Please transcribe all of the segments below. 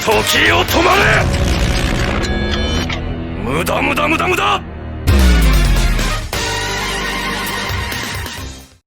時を止まれ。無駄無駄無駄無駄。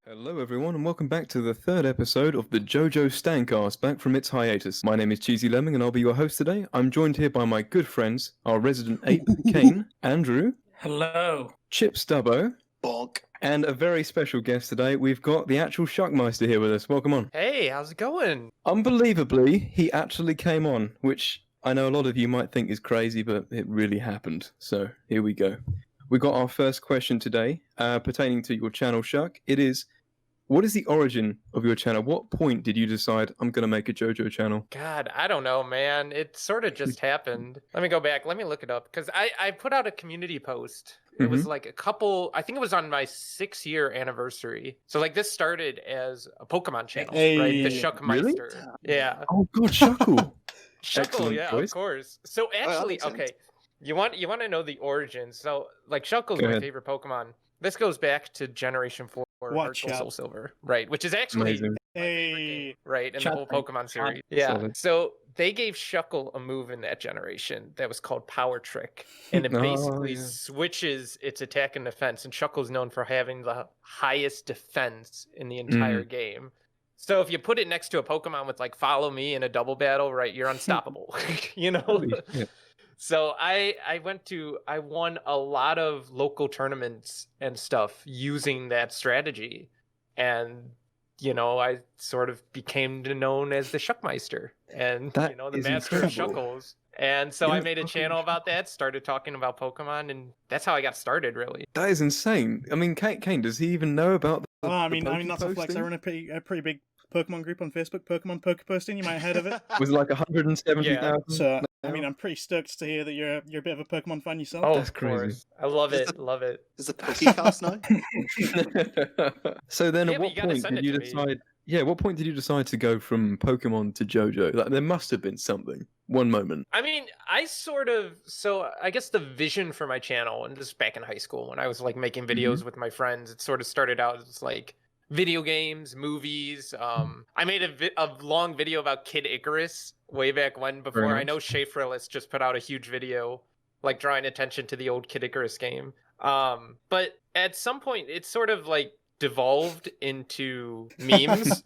Hello everyone and welcome back to the third episode of the Jojo Standcast, back from its hiatus. My name is Cheesy Lemming and I'll be your host today. I'm joined here by my good friends, our resident ape, Caine, Andrew. Hello. Chip Stubbo. Bonk. And a very special guest today, we've got the actual Shuckmeister here with us. Welcome on. Hey, how's it going? Unbelievably, he actually came on, which I know a lot of you might think is crazy, but it really happened. So here we go. We got our first question today, pertaining to your channel, Shuck. It is, what is the origin of your channel? What point did you decide I'm going to make a JoJo channel? God, I don't know, man. It sort of just happened. Let me go back. Let me look it up. Because I put out a community post. It was like I think it was on my 6-year anniversary. So like this started as a Pokemon channel, right? The Shuckmeister. Really? Yeah. Oh God, Shuckle. Shuckle, Excellent yeah, choice. of course. So actually, okay, you want to know the origin. So like Shuckle's my favorite Pokemon. This goes back to Generation 4. Heart Gold, Soul Silver, right? Which is actually right in the whole Pokemon series. Yeah. Solid. So they gave Shuckle a move in that generation that was called Power Trick, and it basically switches its attack and defense. And Shuckle's known for having the highest defense in the entire game. So if you put it next to a Pokemon with like Follow Me in a double battle, right, you're unstoppable. You know. So I won a lot of local tournaments and stuff using that strategy. And, you know, I sort of became known as the Shuckmeister and, the master of Shuckles. And so I made a channel about that, started talking about Pokemon, and that's how I got started, really. That is insane. I mean, Caine, does he even know about the I mean, that's a flex. I run a pretty big Pokemon group on Facebook, Pokemon Pokeposting. You might have heard of it. Was it like 170,000? So, I mean, I'm pretty stoked to hear that you're a bit of a Pokemon fan yourself. Oh, that's crazy. I love it. Love it. Is it Pokecast now? So then, at what point did you decide? Yeah, what point did you decide to go from Pokemon to JoJo? Like, there must have been something. One moment. I mean, I guess the vision for my channel, and this is back in high school when I was like making videos with my friends, it sort of started out as like video games, movies. I made a long video about Kid Icarus way back when, before I know Shay Frillis just put out a huge video like drawing attention to the old Kid Icarus game. But at some point it sort of like devolved into memes.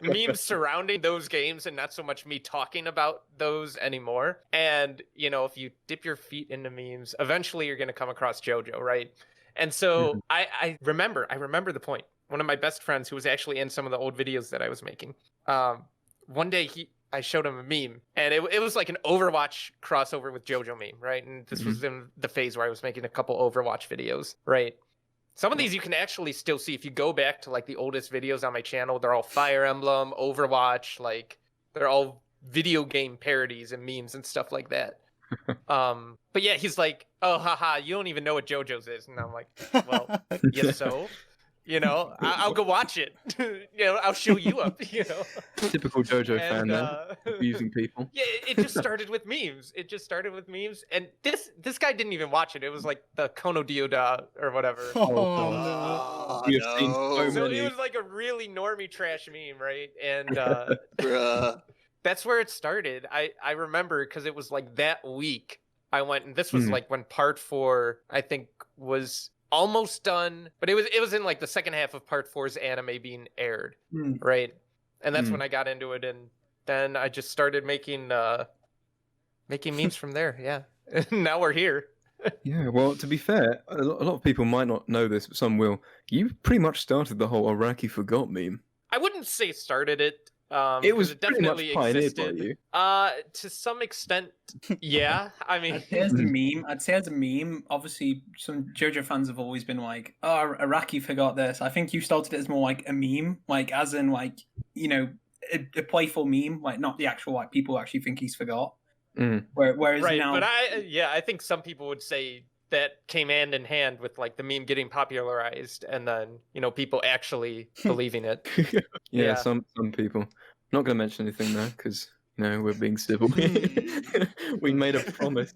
Memes surrounding those games, and not so much me talking about those anymore. And if you dip your feet into memes, eventually you're going to come across JoJo, right? And so I remember the point. One of my best friends, who was actually in some of the old videos that I was making, one day I showed him a meme, and it was like an Overwatch crossover with JoJo meme, right? And this was in the phase where I was making a couple Overwatch videos, right? Some of these you can actually still see if you go back to like the oldest videos on my channel. They're all Fire Emblem, Overwatch, like they're all video game parodies and memes and stuff like that. But yeah, he's like, oh, haha, you don't even know what JoJo's is. And I'm like, well, yes, so, I'll go watch it. I'll show you up, Typical JoJo fan, man. Abusing people. Yeah, it just started with memes. And this guy didn't even watch it. It was like the Kono Dioda or whatever. Oh, We have seen so many. It was like a really normie trash meme, right? And Bruh. that's where it started. I remember because it was like that week I went, and this was like when part 4 I think was almost done, but it was in like the second half of part 4's anime being aired, right? And that's when I got into it, and then I just started making memes from there. Yeah, and now we're here. Yeah, well, to be fair, a lot of people might not know this, but some will. You pretty much started the whole Araki forgot meme. I wouldn't say started it. It was definitely pioneered by existed. you. To some extent, yeah. I mean, I'd say as a meme. Obviously, some JoJo fans have always been like, "Oh, Araki forgot this." I think you started it as more like a meme, like as in like a playful meme, like not the actual like people actually think he's forgot. Whereas right, now, but I think some people would say that came hand in hand with like the meme getting popularized, and then people actually believing it. Yeah, some people. Not going to mention anything there because we're being civil. We made a promise.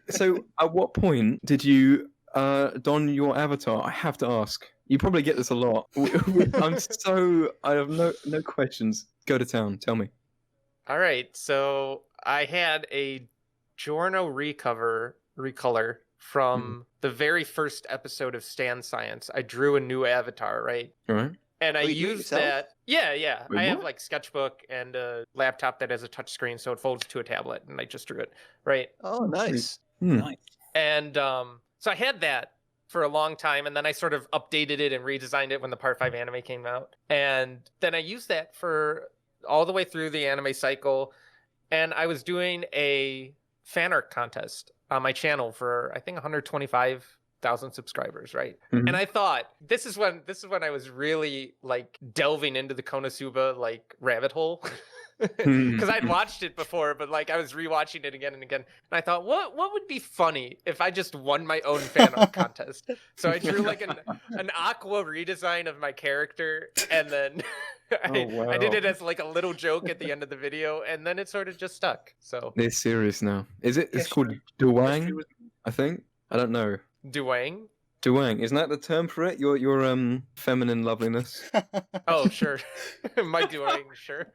So, at what point did you don your avatar? I have to ask. You probably get this a lot. I have no questions. Go to town. Tell me. All right, so I had a Giorno recolor from the very first episode of Stand Science. I drew a new avatar, right? All right. And I Oh, you do it used yourself? that. Yeah. Wait, I have what? like Sketchbook and a laptop that has a touch screen, so it folds to a tablet, and I just drew it, right? Oh, nice. Nice. And so I had that for a long time, and then I sort of updated it and redesigned it when the Part 5 anime came out. And then I used that for all the way through the anime cycle. And I was doing a fan art contest on my channel for I think 125,000 subscribers, right? Mhm. And I thought this is when I was really like delving into the Konosuba like rabbit hole. Because I'd watched it before, but like I was rewatching it again and again, and I thought, what would be funny if I just won my own fan art contest? So I drew like an aqua redesign of my character, and then I did it as like a little joke at the end of the video, and then it sort of just stuck. So It's serious now. Is it? It's called History Duang, was- I think. I don't know. Duang. Duang, isn't that the term for it? Your feminine loveliness. Oh sure, my Duang, sure.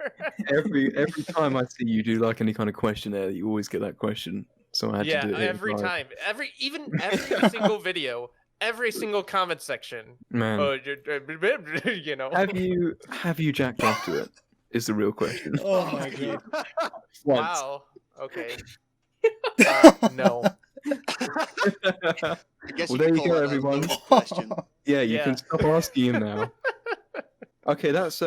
Every time I see you do like any kind of questionnaire, you always get that question. So I had Yeah, to do it. every live. time, every single video, every single comment section. Man, You know. have you jacked off to it? Is the real question. Oh my god. Once. Wow. Okay. No. I guess Well, you there could you call go, that a everyone. loaded question. Yeah, you Yeah. can stop asking him now. Okay, that's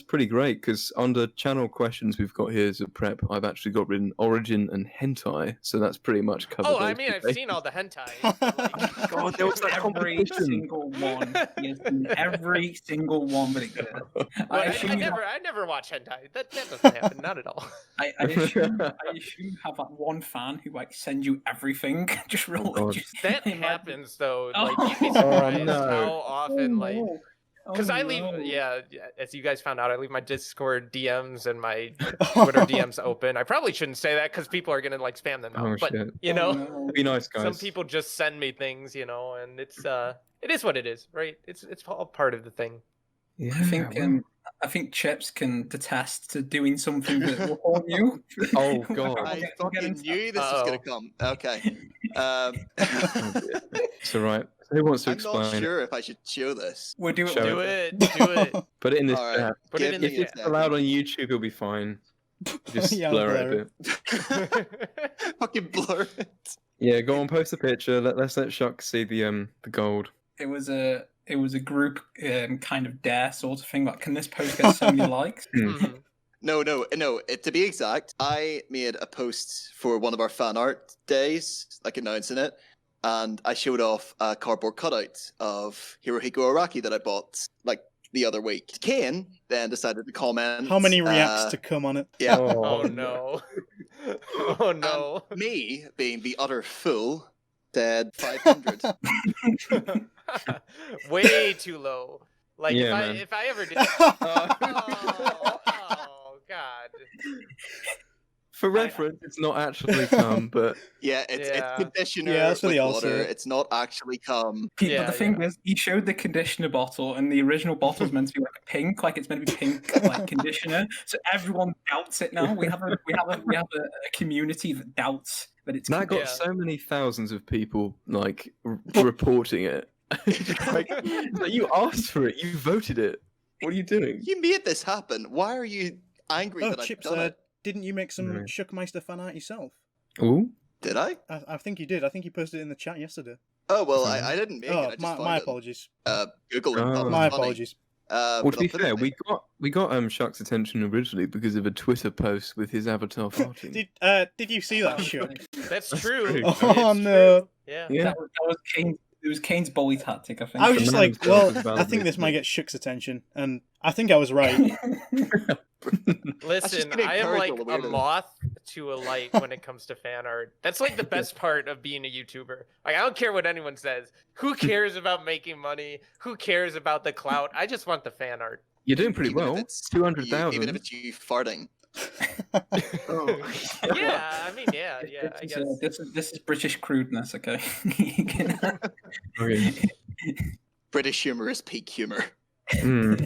pretty great because under channel questions we've got here as a prep, I've actually got written origin and hentai, so that's pretty much covered. Oh, I those mean, two I've bases. seen all the hentai. but, like- God, there was that Every competition. single one. Yes, every single one that exists. Well, I I assume you I never watch hentai. That doesn't happen. Not at all. I assume you have like one fan who like sends you everything. Just roll. God. Just, That they might be- happens though. Oh. Like you'd be Oh, surprised no. how often like. no. Because Oh, I leave, no. yeah, as you guys found out, I leave my Discord DMs and my Twitter DMs open. I probably shouldn't say that because people are gonna like spam them now. Oh But shit! you Oh, know, no. Be nice, guys. some people just send me things, you know, and it is what it is, right? It's all part of the thing. Yeah, I think Chips can detest to doing something that will harm you. Oh, God. I We'll get fucking into that. knew this was going to come. Okay. it's all right. Who wants to I'm not explain? sure if I should show this. We'll do it. Show Do it, do it. Put it in this All right. chat. Put it Give in me the If a it's second. allowed on YouTube, it'll be fine. Just Yeah, I'll blur it a blur bit. Fucking blur it. Yeah, go on, post a picture. Let's let Shuck see the gold. It was a group kind of dare sort of thing. Like, can this post get so many likes? Mhm. No. To be exact, I made a post for one of our fan art days, like announcing it, and I showed off a cardboard cutout of Hirohiko Araki that I bought like the other week. Caine then decided to comment. How many reacts to come on it? Yeah. Oh no. Oh no. Me, being the utter fool, said 500. Way too low. Like Yeah, man. if I ever did. Oh God. For reference, it's not actually come, but Yeah, it's Yeah. conditioner Yeah, that's for with the water. ulcer. It's not actually cum. Yeah, But the thing is, he showed the conditioner bottle, and the original bottle's meant to be like pink, like it's meant to be pink, like conditioner. So everyone doubts it now. We have a community that doubts that it's. that got Yeah. so many thousands of people like reporting it. like, you asked for it, you voted it. What are you doing? You made this happen. Why are you angry Oh, that Chips, I've done it? didn't you make some Right. Shuckmeister fan art yourself? Ooh, Did I? I think you did. I think you posted it in the chat yesterday. Oh well, I didn't make it. I Oh, just my found it. apologies. Google it. Oh. thought it was My funny. apologies. well, But to be I'll put it fair, there. we got Shuck's attention originally because of a Twitter post with his avatar farting. Did you see that, Shuck? That's That's true. true. It's Oh true. no! Yeah. Yeah. That was Caine. It was Kane's bully tactic, I think. I was The just man like, himself well, has I think this validated might it. get Shuck's attention, and I think I was right. Listen, gonna I am encourage like all the a weirdos. moth to a light when it comes to fan art. That's like the best part of being a YouTuber. Like I don't care what anyone says. Who cares about making money? Who cares about the clout? I just want the fan art. You're doing pretty Even if well. it's 200,000. Even if it's you farting. Yeah, I mean, yeah, I This guess. is, this is British crudeness, okay? You can- Okay. British humor is peak humor.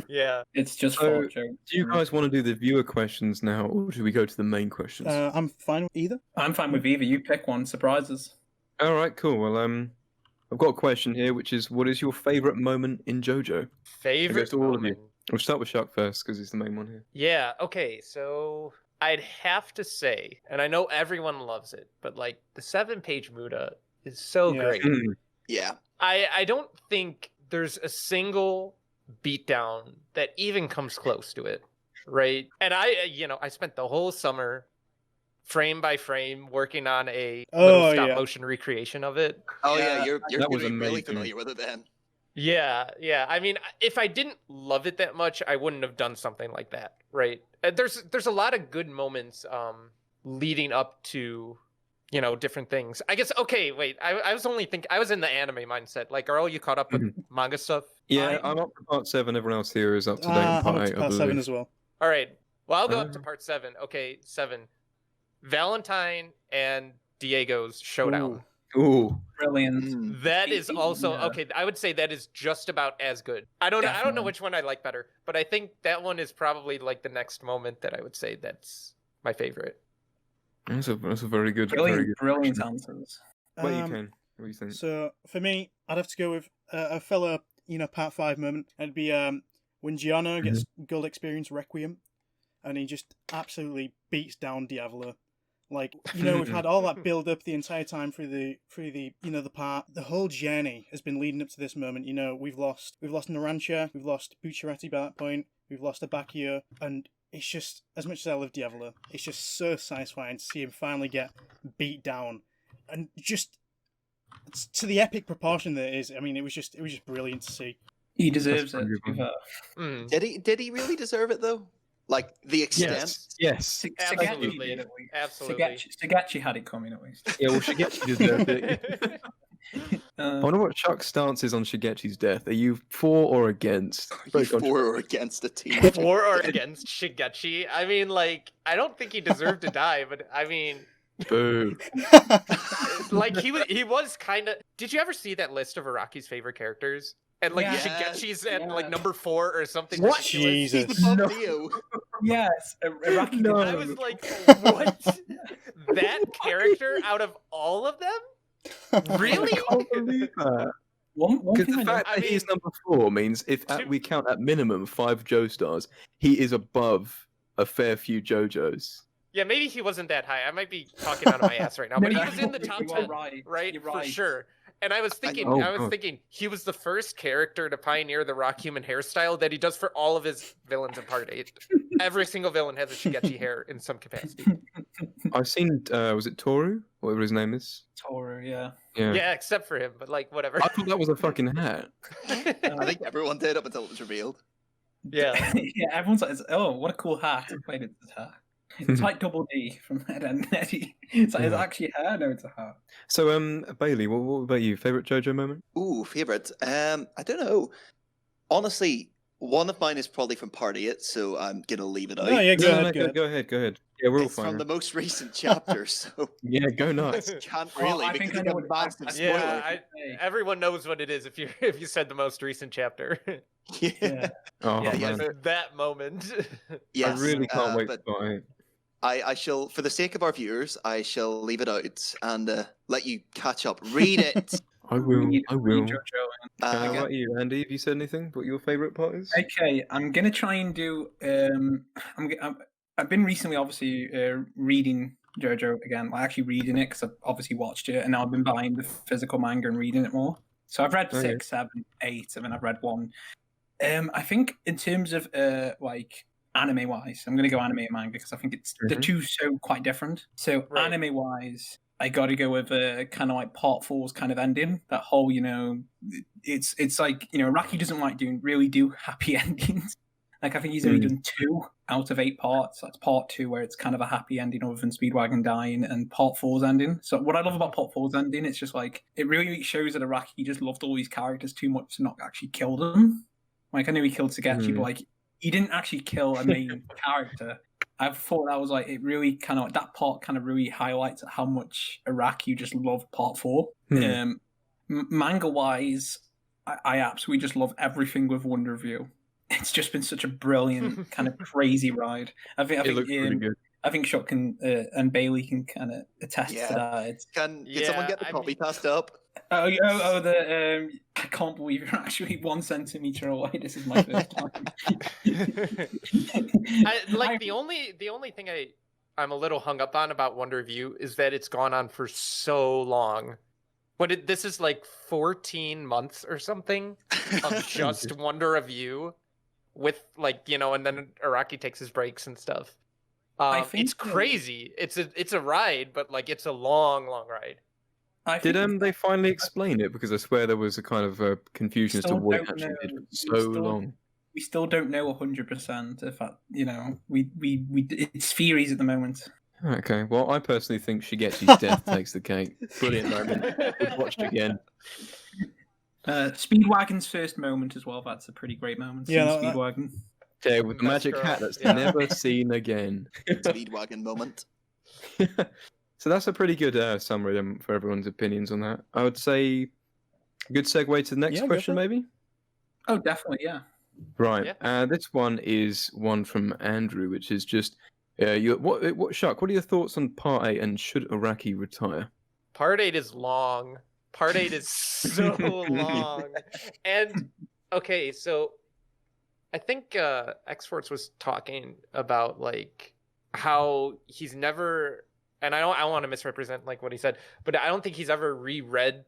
Yeah. It's just So, for Joe. Do you guys want to do the viewer questions now, or should we go to the main questions? I'm fine with either. I'm fine with either. You pick one. Surprises. All right, cool. Well, I've got a question here, which is, what is your favorite moment in JoJo? Favorite to all of you. moment. We'll start with Shuck first because he's the main one here. Yeah, okay, so I'd have to say, and I know everyone loves it, but like the 7-page Muda is so Yeah. great. Yeah. I don't think there's a single beatdown that even comes close to it, right? And I spent the whole summer frame by frame working on a little stop motion recreation of it. Oh Yeah, yeah, you're that gonna was be really amazing. familiar with it then. Yeah. I mean, if I didn't love it that much, I wouldn't have done something like that, right? There's a lot of good moments leading up to, different things. I guess. Okay, wait. I was only thinking. I was in the anime mindset. Like, are all you caught up with manga stuff? Yeah, I'm up to part 7. Everyone else here is up to date in I'm part up 8, to I part 7 believe. as well. All right. Well, I'll go up to part 7. Okay, 7. Valentine and Diego's showdown. Ooh. Brilliant. That is also Yeah. okay. I would say that is just about as good. I don't know Definitely. which one I like better, but I think that one is probably like the next moment that I would say that's my favorite. That's a very good, very Brilliant, good brilliant question. answers. What do you, Caine? What do you think? So for me, I'd have to go with a fellow, part 5 moment. It'd be when Gianna gets Gold Experience Requiem, and he just absolutely beats down Diavolo. Like, we've had all that build up the entire time through the the part. The whole journey has been leading up to this moment. We've lost Narancha, we've lost Bucciarati by that point, we've lost Abacchio, and it's just, as much as I love Diavolo, it's just so satisfying to see him finally get beat down, and just to the epic proportion that it is. I mean, it was just brilliant to see. He deserves That's it. pretty good. Mm, Did he really deserve it though? Like the extent? Yes. absolutely, absolutely. Sagachi had it coming at least. Yeah, well, Shigechi deserved it. I wonder what Shuck's stance is on Shigechi's death. Are you for or against? Are you Very for or against a team? For or against Shigechi? I mean, like, I don't think he deserved to die, but I mean, Boo. like he was kind of. Did you ever see that list of Araki's favorite characters? And like Yes, Shigechi's at yeah. like number 4 or something. What? ridiculous. Jesus. He's above No. Leo. Yes, Araki did No. I was like, what? That character out of all of them? Really? I can't believe that. One Because thing the I know, fact that I he's mean, number 4 means if two- we count at minimum 5 Joestars, he is above a fair few JoJos. Yeah, maybe he wasn't that high. I might be talking out of my ass right now, but he No, was in the top you are 10, right. You're for right. sure. And I was thinking, Oh, I was God. thinking, he was the first character to pioneer the rock human hairstyle that he does for all of his villains in Part 8. Every single villain has a Shigechi hair in some capacity. I've seen, was it Toru? Whatever his name is. Toru, yeah. Yeah, except for him, but like whatever. I thought that was a fucking hat. I think everyone did up until it was revealed. Yeah. Yeah, everyone's like, oh, what a cool hat. Wait, it's a hat. It's like Double D from Ed and Eddie. It's like, it's actually a hat? No, it's a hat. So, Bailey, what about you? Favorite JoJo moment? Ooh, favorite. I don't know. Honestly, one of mine is probably from Part 8, so I'm gonna leave it out. Oh yeah, go ahead. Go ahead. Yeah, we're all It's fine. from the most recent chapter, so Yeah, go nuts. can't Oh, really I because think I it's know a what- massive I- spoiler. Yeah, everyone knows what it is if you said the most recent chapter. Yeah. Oh, Yeah, man. That moment. Yes, I really can't wait but to buy it. I shall, for the sake of our viewers, I shall leave it out and let you catch up. Read it. I will. Read will. JoJo. How Uh, about you, Andy? Have you said anything? What your favorite part is? Okay, I'm gonna try and do. I've been recently, obviously, reading JoJo again. Like, actually reading it because I've obviously watched it, and now I've been buying the physical manga and reading it more. So I've read Okay. 6, 7, 8, and then I've read 1. I think in terms of like anime wise, I'm gonna go anime and manga because I think it's the Mhm. two so quite different. So Right. anime wise, I got to go with kind of like Part 4's kind of ending. That whole, it's like Araki doesn't like really do happy endings. Like I think he's only done 2 out of 8 parts. That's Part 2 where it's kind of a happy ending other than Speedwagon dying, and Part 4's ending. So what I love about Part 4's ending, it's just like it really shows that Araki just loved all these characters too much to not actually kill them. Like I knew he killed Sagachi, but like he didn't actually kill a main character. I thought that was like it really kind of that part kind of really highlights how much Araki just loved Part 4. Manga wise, I absolutely just love everything with Wonder Review. it's just been such a brilliant kind of crazy ride. I think It looks pretty good. I think Shuck can and Bailey can kind of attest Yeah. to that. Can Yeah, someone get the I copy mean- passed up? I can't believe you're actually 1 centimeter away. This is my first time. The only thing I'm a little hung up on about Wonder View is that it's gone on for so long. This is like 14 months or something of just Wonder of You, with like, you know, and then Araki takes his breaks and stuff. I think it's crazy. It's a ride, but like it's a long ride. I Did think they finally explain it? Because I swear there was a kind of confusion as to Still what it don't actually did know. for so We still- long. we still don't know 100%. If you know, we it's theories at the moment. Okay, well, I personally think Shigechi's death takes the cake. Brilliant moment. We've watched again. Speedwagon's first moment as well. That's a pretty great moment. Yeah, seeing that- Speedwagon. Yeah, with the Best magic girl, hat that's yeah. never seen again. Speedwagon moment. So that's a pretty good summary for everyone's opinions on that. I would say good segue to the next Yeah, go question, for it. maybe? Oh, definitely, yeah. Right. Yeah. This one is one from Andrew, which is just what Shuck, what are your thoughts on part 8 and should Araki retire? Part 8 is long. Part 8 is so long. And okay, so I think X-Force was talking about like how he's never, and I don't want to misrepresent like what he said, but I don't think he's ever reread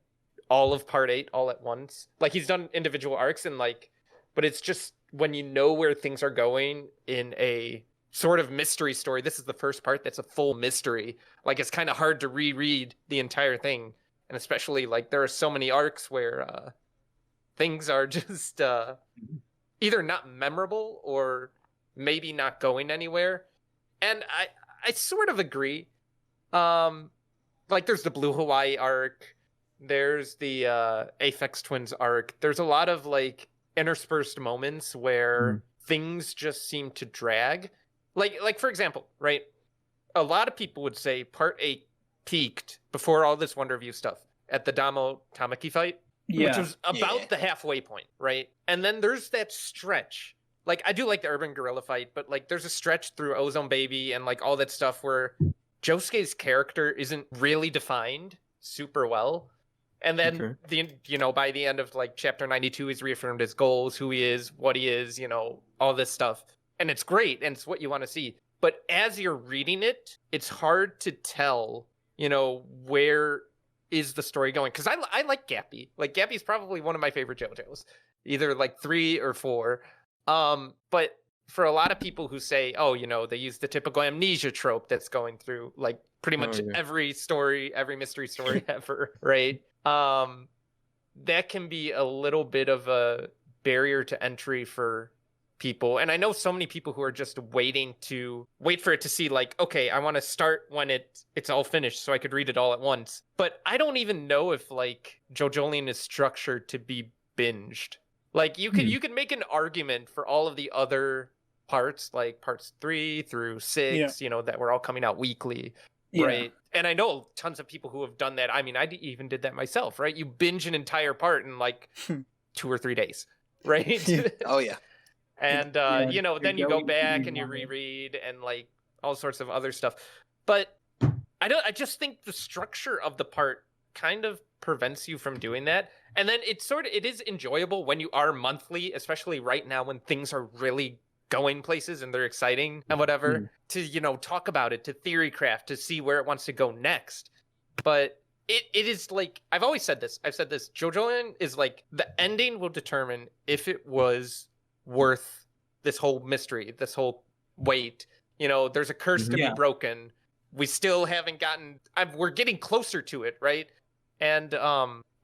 all of part 8 all at once. Like he's done individual arcs and like, but it's just when you know where things are going in a sort of mystery story. This is the first part that's a full mystery. Like it's kind of hard to reread the entire thing. And especially like there are so many arcs where things are just either not memorable or maybe not going anywhere. And I sort of agree. Like there's the Blue Hawaii arc. There's the Aphex Twins arc. There's a lot of like interspersed moments where things just seem to drag. Like for example, right? A lot of people would say part 8 peaked before all this Wonder View stuff at the Damo Tamaki fight, which was about the halfway point, right? And then there's that stretch. Like I do like the Urban Gorilla fight, but like there's a stretch through Ozone Baby and like all that stuff where Josuke's character isn't really defined super well. And then by the end of like chapter 92, he's reaffirmed his goals, who he is, what he is, all this stuff. And it's great, and it's what you want to see. But as you're reading it, it's hard to tell, where is the story going? Because I like Gappy. Like Gappy's probably one of my favorite JoJo's, either like 3 or 4. But for a lot of people who say, oh, they use the typical amnesia trope that's going through like pretty much every story, every mystery story ever, right? That can be a little bit of a barrier to entry for people. And I know so many people who are just wait for it to see like, okay, I want to start when it's all finished so I could read it all at once. But I don't even know if like JoJolion is structured to be binged. Like you could make an argument for all of the other parts, like parts 3 through 6, that were all coming out weekly. Yeah. Right. And I know tons of people who have done that. I mean, I even did that myself, right? You binge an entire part in like 2 or 3 days, right? Yeah. Oh yeah. And then you go back and you reread and like all sorts of other stuff. But I just think the structure of the part kind of prevents you from doing that. And then it is enjoyable when you are monthly, especially right now when things are really going places and they're exciting and whatever, to talk about it, to theory craft, to see where it wants to go next. But it is like I've said this JoJolion is like the ending will determine if it was worth this whole mystery, this whole wait. There's a curse to be broken. We still haven't we're getting closer to it, right? And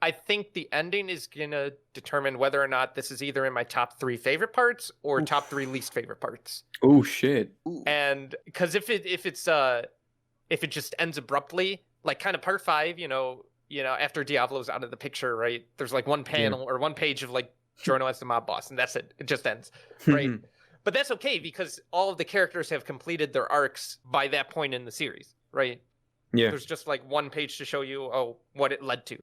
I think the ending is gonna determine whether or not this is either in my top 3 favorite parts or top 3 least favorite parts. Oh shit! And because if it just ends abruptly, like kind of part 5, after Diablo's out of the picture, right? There's like one panel or one page of like Giorno as the mob boss, and that's it. It just ends, right? But that's okay because all of the characters have completed their arcs by that point in the series, right? Yeah. There's just like one page to show you, what it led to.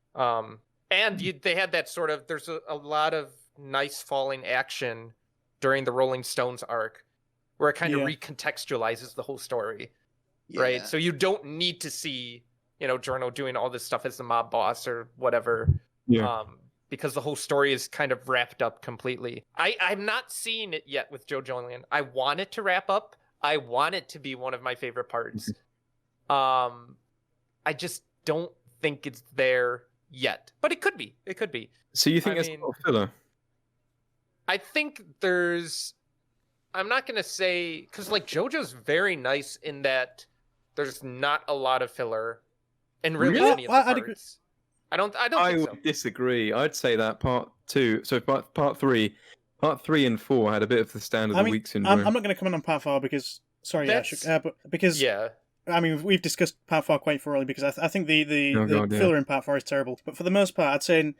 And they had that sort of, there's a lot of nice falling action during the Rolling Stones arc, where it kind of Yeah. recontextualizes the whole story, Yeah. right? So you don't need to see, Giorno doing all this stuff as the mob boss or whatever, Yeah. because the whole story is kind of wrapped up completely. I'm not seeing it yet with JoJo. I want it to wrap up. I want it to be one of my favorite parts. I just don't think it's there yet, but it could be. It could be. So you think I there's mean- a lot of filler? I think I'm not going to say, because like JoJo's very nice in that there's not a lot of filler in really Really? any of the I'd agree. parts. I don't I think would so. disagree. I'd say that part 2, so part 3 and 4 had a bit of the stand of I the mean, week syndrome. I'm not going to comment on Part 4 because, sorry, That's- but because Yeah. I mean, we've discussed Part 4 quite thoroughly because I think the Oh, God, yeah. filler in Part 4 is terrible. But for the most part, I'd say in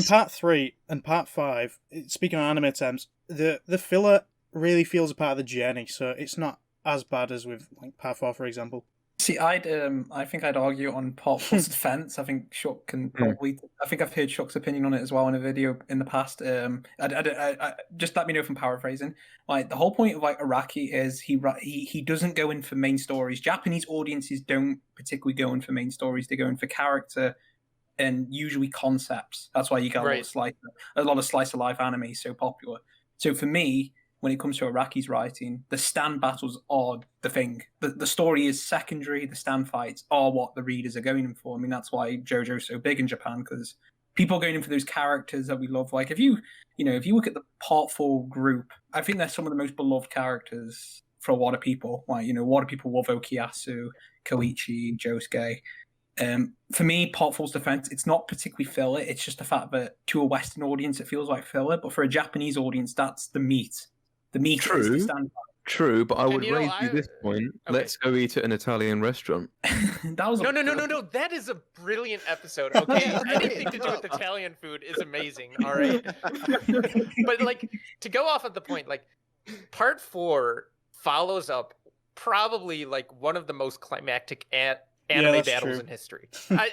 Part 3 and Part 5, speaking on anime terms, the filler really feels a part of the journey, so it's not as bad as with like Part 4, for example. See, I think I'd argue on Part 4's defense. I think Shuck can probably. I think I've heard Shuck's opinion on it as well in a video in the past. I just let me know if I'm paraphrasing. Like the whole point of like Araki is he doesn't go in for main stories. Japanese audiences don't particularly go in for main stories. They go in for character and usually concepts. That's why you get a lot of slice of life anime so popular. So for me, when it comes to Araki's writing, the stand battles are the thing. The story is secondary. The stand fights are what the readers are going in for. I mean, that's why JoJo's so big in Japan, because people are going in for those characters that we love. Like if you look at the Part 4 group, I think they're some of the most beloved characters for a lot of people. Like, a lot of people love Okiyasu, Koichi, Josuke. For me, Part 4's defense, it's not particularly filler. It's just the fact that to a Western audience, it feels like filler. But for a Japanese audience, that's the meat. The meat is the stand fight. True, but I would you know, raise you this point. Okay. Let's go eat at an Italian restaurant. That was No. That is a brilliant episode. Okay, Okay, anything to do with Italian food is amazing. All right, but like to go off of the point, like Part 4 follows up probably like one of the most climactic anime that's battles true. in history. That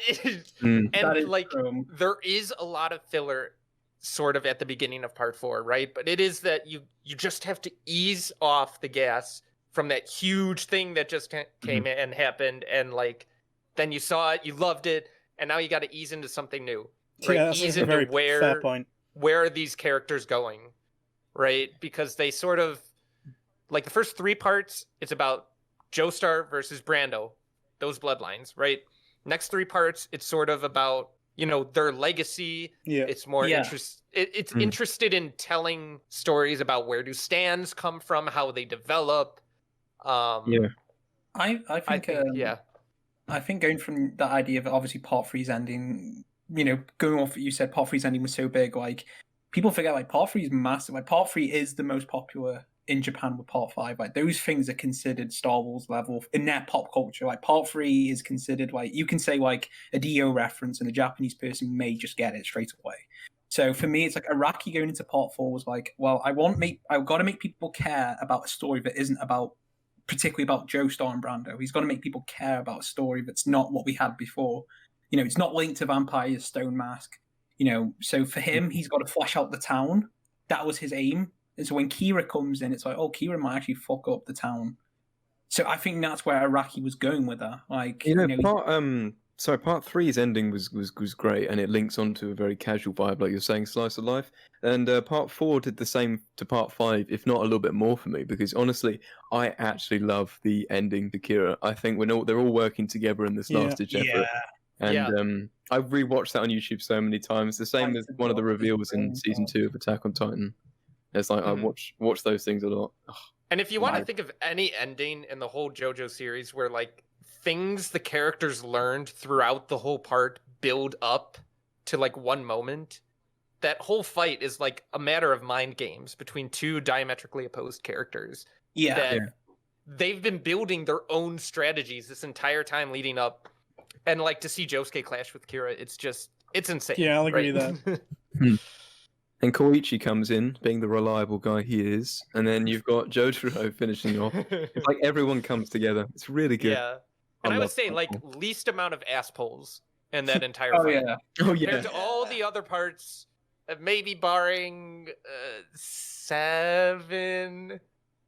And is like true. there is a lot of filler sort of at the beginning of Part 4, right? But it is that you just have to ease off the gas from that huge thing that just came in and happened, and like then you saw it, you loved it, and now you got to ease into something new, right? Yeah, that's Ease a into very fair point. where are these characters going, right? Because they sort of like the first 3 parts, it's about Joestar versus Brando, those bloodlines, right? Next 3 parts, it's sort of about their legacy. Yeah. It's more it's interested in telling stories about where do stands come from, how they develop. Yeah. I think I think going from that idea of obviously Part 3's ending, going off what you said, Part 3's ending was so big, like people forget like Part 3 is massive. Like Part 3 is the most popular in Japan with Part 5. Like those things are considered Star Wars level in their pop culture. Like Part 3 is considered like you can say like a Dio reference and a Japanese person may just get it straight away. So for me, it's like Araki going into Part 4 was like, well, I've got to make people care about a story that isn't particularly about Joestar and Brando. He's got to make people care about a story that's not what we had before. It's not linked to vampires, Stone Mask. So for him, he's got to flesh out the town. That was his aim. And so when Kira comes in, it's like, oh, Kira might actually fuck up the town. So I think that's where Araki was going with that. Like, Part 3's ending was great, and it links onto a very casual vibe, like you're saying, slice of life. And Part 4 did the same to Part 5, if not a little bit more for me, because honestly, I actually love the ending to Kira. I think they're all working together in this last-ditch effort. And I've rewatched that on YouTube so many times. The same as one of the reveals in season 2 of Attack on Titan. It's like I watch those things a lot. Ugh. And if you want to think of any ending in the whole JoJo series where like things the characters learned throughout the whole part build up to like one moment, that whole fight is like a matter of mind games between 2 diametrically opposed characters. They've been building their own strategies this entire time leading up, and like to see Josuke clash with Kira, it's insane. Yeah, I'll agree with that. And Koichi comes in, being the reliable guy he is, and then you've got Jotaro finishing off. It's like everyone comes together. It's really good. Yeah. And I would say like least amount of ass pulls in that entire fight. Yeah. Oh yeah. Compared to all the other parts, maybe barring 7,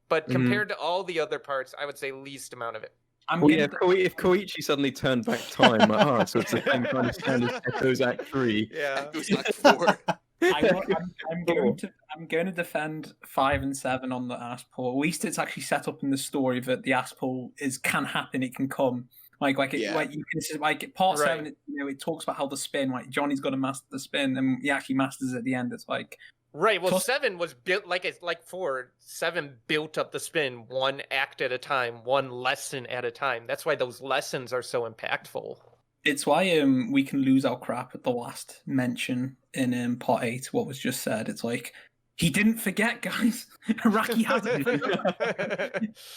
but compared to all the other parts, I would say least amount of it. Well, yeah, if Koichi suddenly turned back time, so it's the same kind of standard as Echo's Act 3. Yeah. Goes Act 4. I'm going to defend 5 and 7 on the Aspal. At least it's actually set up in the story that the Aspal can happen, it can come. Like you can like part 7, it talks about how the spin, like Johnny's got to master the spin, and he actually masters it at the end. It's like right. Well, 7 was built like 4. 7 built up the spin one act at a time, one lesson at a time. That's why those lessons are so impactful. It's why we can lose our crap at the last mention in part 8. What was just said. It's like he didn't forget, guys. Araki hasn't.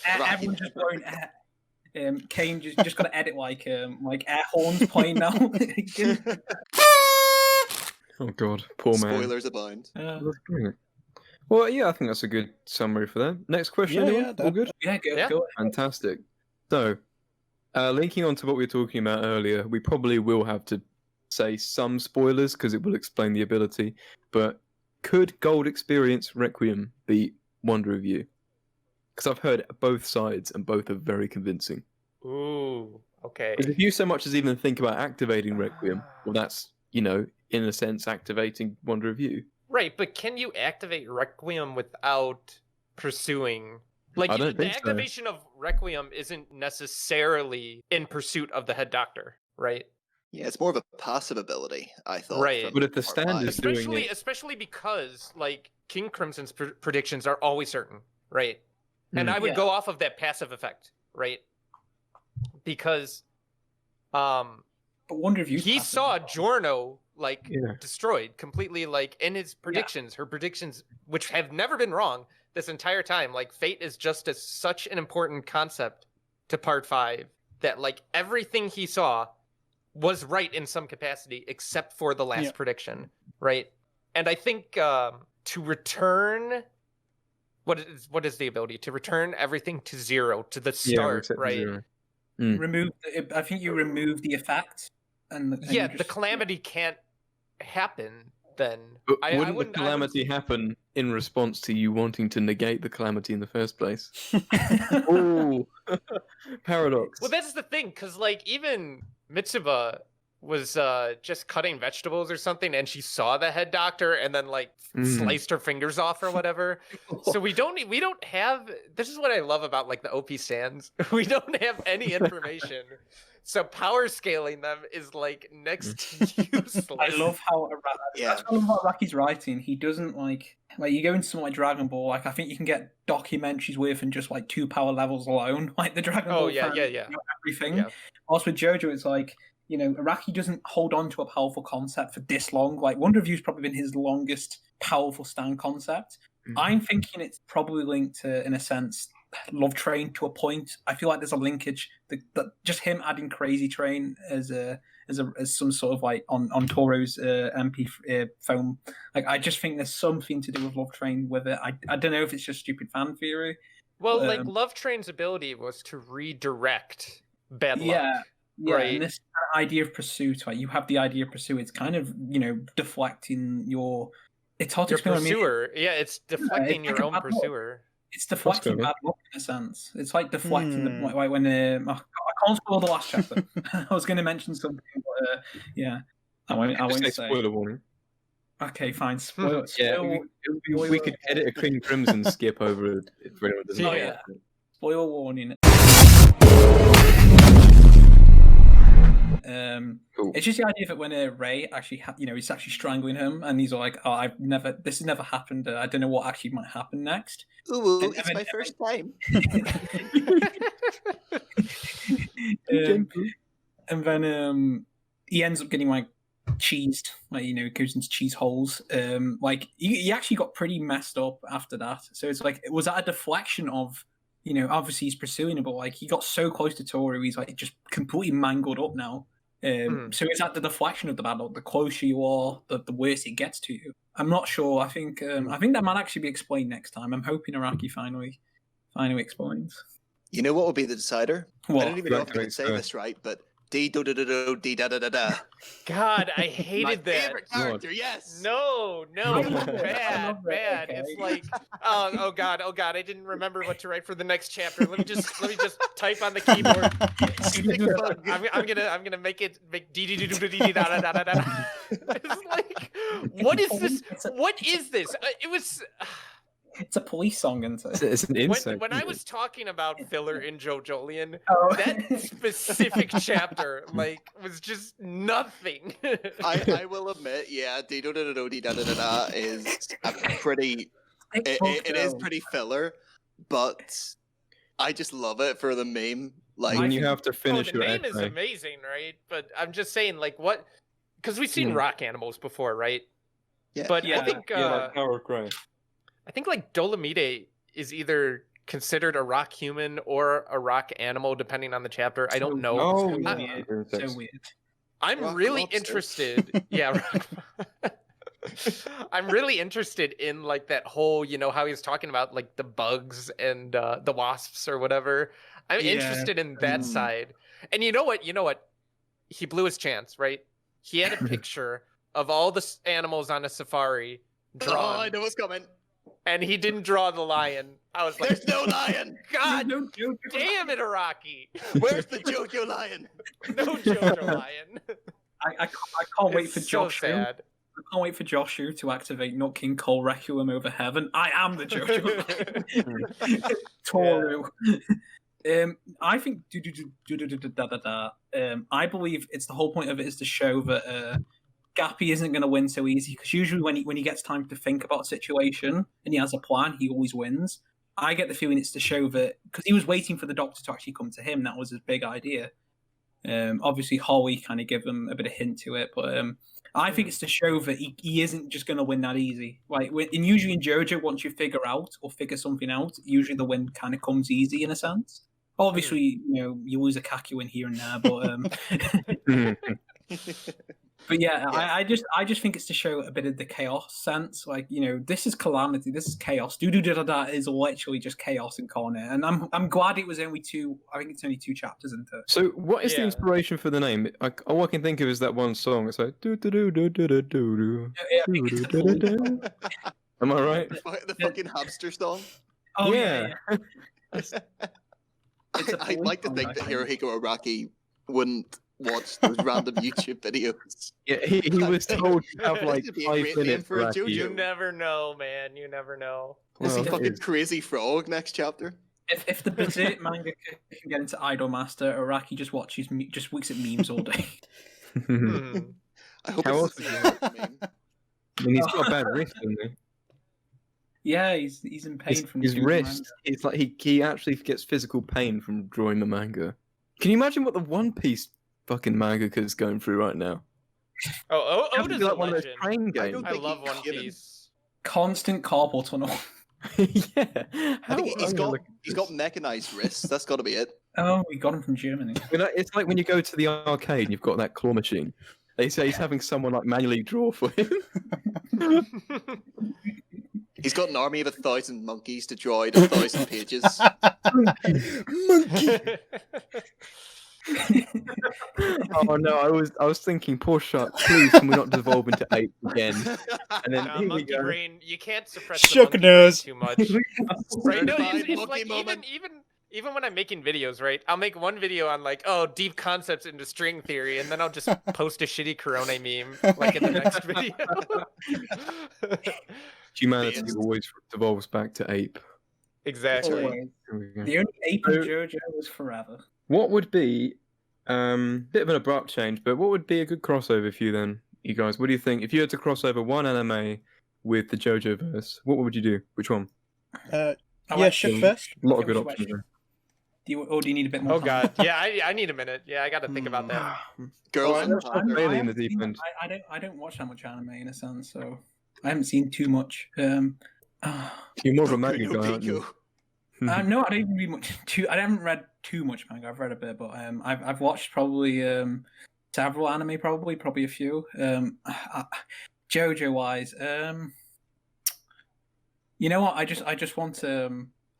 Everyone just blowing air. Caine just got to edit like air horns playing now. Oh god, poor man. Spoilers abound. Well, yeah, I think that's a good summary for that. Next question, anyone? All good? Yeah, go. Fantastic. So, linking on to what we were talking about earlier, we probably will have to say some spoilers because it will explain the ability. But could Gold Experience Requiem beat Wonder of You? Because I've heard both sides and both are very convincing. Ooh, okay. Because if you so much as even think about activating Requiem, well, that's, in a sense, activating Wonder of You. Right, but can you activate Requiem without pursuing? Like, I don't the think so. activation of Requiem isn't necessarily in pursuit of the head doctor, right? Yeah, it's more of a passive ability, I thought. Right. from But if the part stand 5. is doing it... Especially because, like, King Crimson's predictions are always certain, right? And I would go off of that passive effect, right? Because But Wonder of You. he saw Giorno destroyed completely, like in his predictions, her predictions, which have never been wrong this entire time. Like fate is just such an important concept to part 5 that like everything he saw was right in some capacity except for the last prediction, right? And I think to return. What is the ability to return everything to 0 to the start, right? Remove. I think you remove the effect, and the calamity can't happen. Then But wouldn't the calamity happen in response to you wanting to negate the calamity in the first place? Ooh, paradox. Well, that's the thing, because like even Mitsuba was just cutting vegetables or something, and she saw the head doctor, and then like sliced her fingers off or whatever. So we don't have. This is what I love about like the OP stands. We don't have any information. So power scaling them is like next to useless. I love how that's one of what Araki's writing. He doesn't like you go into something like Dragon Ball. Like I think you can get documentaries with and just like 2 power levels alone. Like the Dragon Ball. Everything. Yeah. Also with Jojo, it's like. Araki doesn't hold on to a powerful concept for this long. Like, Wonder of You's probably been his longest powerful stand concept. I'm thinking it's probably linked to, in a sense, Love Train to a point. I feel like there's a linkage that just him adding Crazy Train as some sort of like on Toro's MP phone. Like, I just think there's something to do with Love Train with it. I don't know if it's just stupid fan theory. Well, like Love Train's ability was to redirect bad luck. Yeah, right. And this idea of pursuit, like you have the idea of pursuit, it's kind of deflecting your. It's hard to explain. Pursuer, it's deflecting your own pursuer. It's deflecting bad luck in a sense. It's like deflecting the like when I can't spoil the last chapter. I was going to mention something, but I won't say. Spoiler warning. Okay, fine. Spoiler. We could edit a King Crimson skip over it if anyone doesn't know. Yeah. Spoiler warning. Cool. It's just the idea that when Ray actually, he's actually strangling him, and he's like, "Oh, this has never happened. I don't know what actually might happen next." Ooh, it's my first time. And then he ends up getting like cheesed, goes into cheese holes. He actually got pretty messed up after that. So it's like, was that a deflection of? Obviously he's pursuing it, but like he got so close to Toru, he's like just completely mangled up now. So is that the deflection of the battle? The closer you are, the worse it gets to you. I'm not sure. I think that might actually be explained next time. I'm hoping Araki finally explains. You know what will be the decider? What? I don't even know if I can say this right, but Dee do do do do dee da da da da. God, I My hated that. favorite character, yes. No, I love it. I bad, love it, bad. okay. It's like, oh god, I didn't remember what to write for the next chapter. Let me just type on the keyboard. I'm gonna make dee dee dee dee dee dee da da da da da. It's like, what is this? What is this? It was. It's a police song, isn't it? It's an insect. When I was talking about filler in JoJolian, Oh. that specific chapter was just nothing. I will admit, yeah, dee do do do do dee da da da da is a pretty. It is pretty filler, but I just love it for the meme. Like when you have to finish the your name is essay. amazing, right? But I'm just saying, like, what? Because we've seen rock animals before, right? Yeah. But Yeah. I think Harold Gray. I think like Dolomite is either considered a rock human or a rock animal, depending on the chapter. I don't know. Oh, So yeah. weird. So weird. I'm Rock really lobster. interested. Yeah. I'm really interested in like that whole, how he was talking about like the bugs and the wasps or whatever. I'm Yeah. interested in that side. And you know what? He blew his chance, right? He had a picture of all the animals on a safari drawn, oh, I know what's coming. and he didn't draw the lion. I was like, There's no lion. God No joke. damn it, Araki! Where's the Jojo lion? No Jojo lion. I can't wait for It's so Josh. sad. I can't wait for Joshu to activate Nut King Cole Requiem over heaven. I am the Jojo. Toru. I think I believe it's the whole point of it is to show that Gappy isn't going to win so easy, because usually when he gets time to think about a situation and he has a plan, he always wins. I get the feeling it's to show that, because he was waiting for the doctor to actually come to him. That was his big idea. Obviously Holly kind of gave him a bit of hint to it, but I think it's to show that he isn't just going to win that easy. Like usually in JoJo, once you figure something out, usually the win kind of comes easy in a sense. Obviously, you lose a Kaki win here and there, but but yeah, I just think it's to show a bit of the chaos sense. Like, this is calamity, this is chaos. Da is literally just chaos incarnate, and I'm glad it was only two. I think it's only 2 chapters into it. So, what is the Yeah. inspiration for the name? All I can think of is that one song. It's like do do do do do do do. Yeah, I think it's the full- Am I right? The fucking hamster song. Oh Yeah. yeah. It's a I'd like to song, think I that think. Hirohiko Araki wouldn't watch those random YouTube videos. Yeah, he was told to have like This would be a 5 great name minutes for a Araki. JoJo. You never know, man. You never know. Is he Well, fucking it crazy frog next chapter? If the Berserk manga can get into Idol Master, Araki just looks at memes all day. Hmm. I hope How it's else the is same meme. I mean, he's got a bad wrist, doesn't he? Yeah, he's in pain from His doing the wrist. It's like he actually gets physical pain from drawing the manga. Can you imagine what the One Piece fucking mangaka is going through right now? Oh, It has to Oda's be a like one of those legend. train I games. don't I think love he's One given. Piece. Constant carpal tunnel. Yeah. I think I'm gonna look at he's this. got mechanized wrists. That's got to be it. Oh, we got him from Germany. It's like when you go to the arcade and you've got that claw machine. They say he's having someone like manually draw for him. He's got an army of 1,000 monkeys to draw out 1,000 pages. Monkey. Oh no, I was thinking, poor Shuck, please can we not devolve into ape again? And then Nah, here we monkey go. brain. You can't suppress Shuck the monkey brain knows. too much. Right? No, Certified it's monkey like moment. even when I'm making videos, right? I'll make one video on like, deep concepts into string theory, and then I'll just post a shitty Corona meme like in the next video. Humanity Beast. always devolves back to ape. Exactly. Always. Here we go. The only ape in So- JoJo was forever. What would be bit of an abrupt change, but what would be a good crossover for you then, you guys? What do you think? If you had to cross over one anime with the JoJo verse, what would you do? Which one? I Yeah, like Shuck the- first. A lot of Yeah, good we should options. watch- do you need a bit more Oh time? god, yeah, I need a minute. Yeah, I got to think about that. Girls Oh, I and know. Panther. Really I in the haven't deep seen- end. I don't watch that much anime in a sense, so I haven't seen too much. You're more of a manga Boku no guy, aren't you? Pico. No, I don't even read much. I haven't read too much manga. I've read a bit, but I've watched probably several anime, probably a few. JoJo wise, you know what? I just want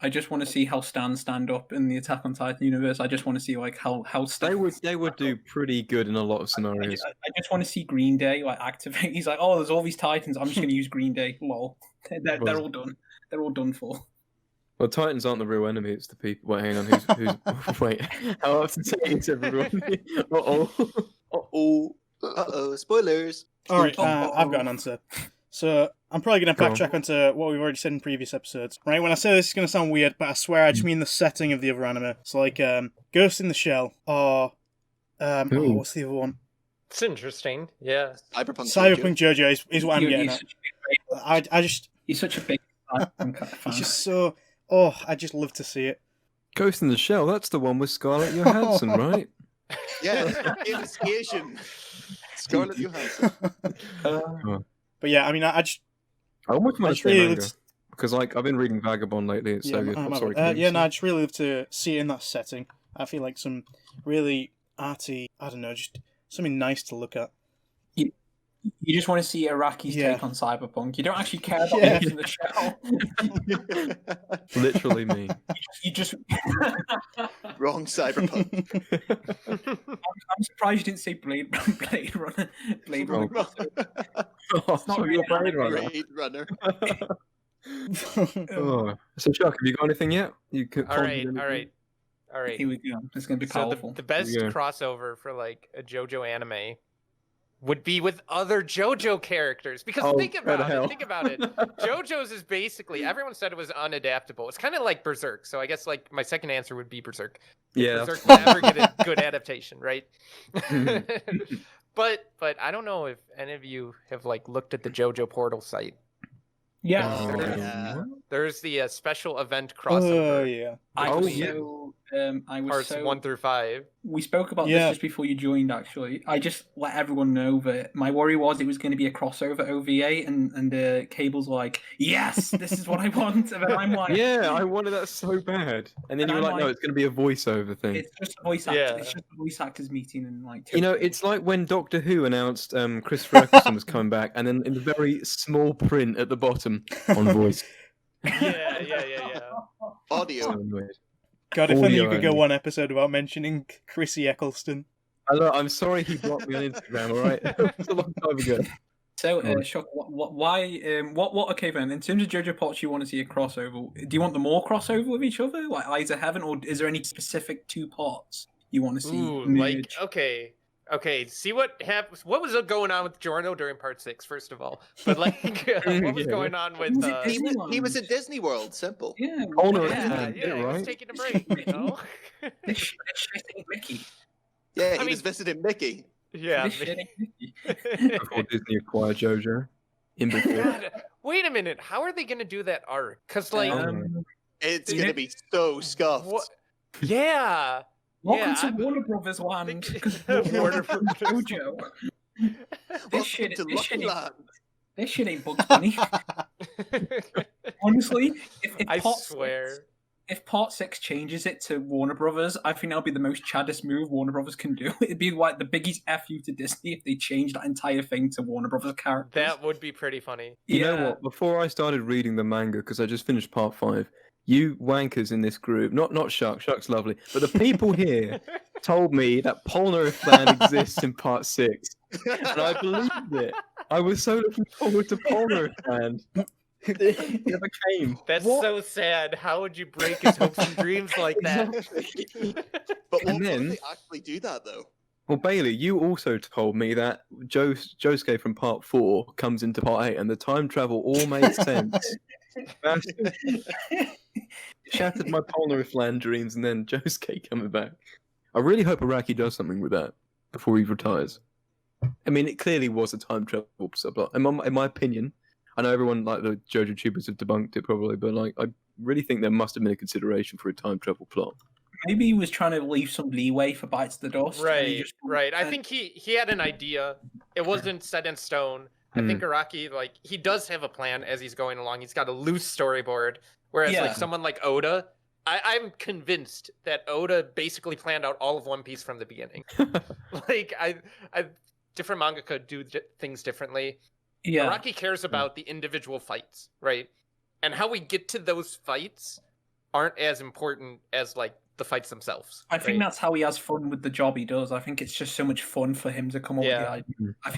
I just want to see how Stan stand up in the Attack on Titan universe. I just want to see like how Stan. They would do pretty good in a lot of scenarios. I just want to see Green Day like activate. He's like, oh, there's all these Titans. I'm just going to use Green Day. Lol. They're all done. They're all done for. Well, Titans aren't the real enemy; it's the people. Wait, hang on. Who's wait? How up to date is everyone? Spoilers. All right, I've got an answer. So I'm probably going to Go on. backtrack onto what we've already said in previous episodes. Right, when I say this, it's going to sound weird, but I swear I just mean the setting of the other anime. So like Ghost in the Shell, or what's the other one? It's interesting. Yeah. Cyberpunk Jojo is what I'm getting at. He's such a big fan. It's just so. Oh, I just love to see it. Ghost in the Shell. That's the one with Scarlett Johansson, right? Yeah, it was Asian. Scarlett Johansson. But yeah, I mean, I almost want to just say really manga, loved- because like I've been reading Vagabond lately. It's so good. I'm sorry. I just really love to see it in that setting. I feel like some really arty, I don't know, just something nice to look at. You just want to see Araki's take on Cyberpunk. You don't actually care about Yeah. Ghost in the Shell. Literally me. You just. Wrong Cyberpunk. I'm surprised you didn't say Blade Runner. Blade Runner. Oh, not you're really Blade Runner. Blade Runner. Oh. So Chuck, have you got anything yet? You could. All right. Here we go. It's going to be So powerful. the best Yeah. crossover for like a JoJo anime would be with other JoJo characters. Because think about it. JoJo's is basically, everyone said it was unadaptable. It's kind of like Berserk. So I guess like my second answer would be Berserk. Yeah. Berserk would never get a good adaptation, right? But I don't know if any of you have like looked at the JoJo portal site. Yeah. There's the special event Oh crossover. yeah. I was Parts so 1 through 5. We spoke about this just before you joined. Actually, I just let everyone know that my worry was it was going to be a crossover OVA, and Cable's like, "Yes, this is what I want," and then I'm like, Yeah, I wanted that so bad, and then And you were I'm like, "No, like- it's going to be a voiceover thing." "It's just a voice actor. Yeah. It's just a voice actors meeting and like." You know, it's like when Doctor Who announced Christopher Eccleston was coming back, and then in the very small print at the bottom on voice. Yeah. Audio. So weird. God, if only you Audio could go only. one episode without mentioning Chrissy Eccleston. I'm sorry he blocked me on Instagram. All right, it was a long time ago. So, Shuck, what? Okay, then. In terms of JoJo plots, you want to see a crossover. Do you want them all crossover with each other, like Eyes of Heaven, or is there any specific two parts you want to see? Ooh, merge? like okay. See what happens. What was going on with Giorno during part 6? First of all, but like, what was going on with? He was at Disney World. Simple. Yeah, Owner of Yeah, Time, he was right? taking a break. You know? This shit ain't Mickey. Yeah, I he was mean- visiting Mickey. Yeah. This shit ain't Mickey. Before Disney acquired JoJo. In before. God, wait a minute. How are they gonna do that arc? Cause like, It's Yeah. gonna be so scuffed. what? Yeah. Welcome Yeah, to I'm- Warner Brothers land. think- Warner Brothers. JoJo. Welcome to Lucky ain't- Land. This shit ain't Bugs Bunny. Honestly, if I part swear. if Part 6 changes it to Warner Brothers, I think that'll be the most chaddest move Warner Brothers can do. It'd be like the biggest F you to Disney if they changed that entire thing to Warner Brothers characters. That would be pretty funny. You know what? Before I started reading the manga, because I just finished part 5, you wankers in this group, not Shuck, Shuck's lovely, but the people here told me that Polnareff Land exists in part 6, and I believed it. I was so looking forward to Polnareff Land. It never came. That's so sad. How would you break his hopes and dreams like that? But And what then- if they actually do that though? Well, Bailey, you also told me that Josuke from part 4 comes into part 8, and the time travel all made sense. It shattered my Polnareff Land dreams, and then Josuke coming back. I really hope Araki does something with that before he retires. I mean, it clearly was a time travel subplot. In my opinion, I know everyone, like the JoJo tubers, have debunked it probably, but like, I really think there must have been a consideration for a time travel plot. Maybe he was trying to leave some leeway for Bites the Dust. and he Right, just- right. I think he had an idea. It wasn't set in stone. I think Araki, like, he does have a plan as he's going along. He's got a loose storyboard. Whereas, Yeah. like, someone like Oda, I'm convinced that Oda basically planned out all of One Piece from the beginning. Like, different mangaka do things differently. Yeah. Araki cares about the individual fights, right? And how we get to those fights aren't as important as like the fights themselves. I think right? that's how he has fun with the job he does. I think it's just so much fun for him to come up with the Yeah. idea. I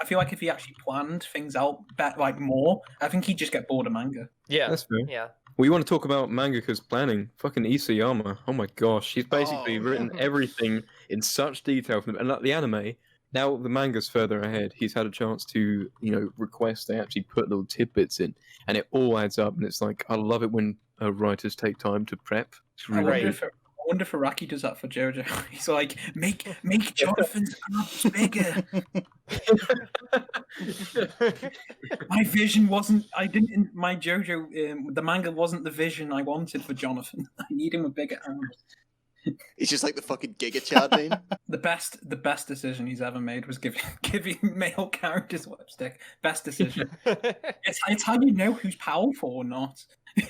feel like if he actually planned things out like more, I think he'd just get bored of manga. Yeah, That's fair. yeah. Well, you want to talk about mangakas planning? Fucking Isayama. Oh my gosh, she's basically Oh. written everything in such detail for them. And like the anime, now the manga's further ahead. He's had a chance to, request they actually put little tidbits in, and it all adds up. And it's like I love it when writers take time to prep. It's I really wonder if Araki does that for Jojo. He's like, make Jonathan's abs bigger. My vision wasn't. I didn't. My Jojo, the manga wasn't the vision I wanted for Jonathan. I need him with bigger arms. He's just like the fucking Giga Chad meme. The best decision he's ever made was giving male characters lipstick. Best decision. It's how you know who's powerful or not.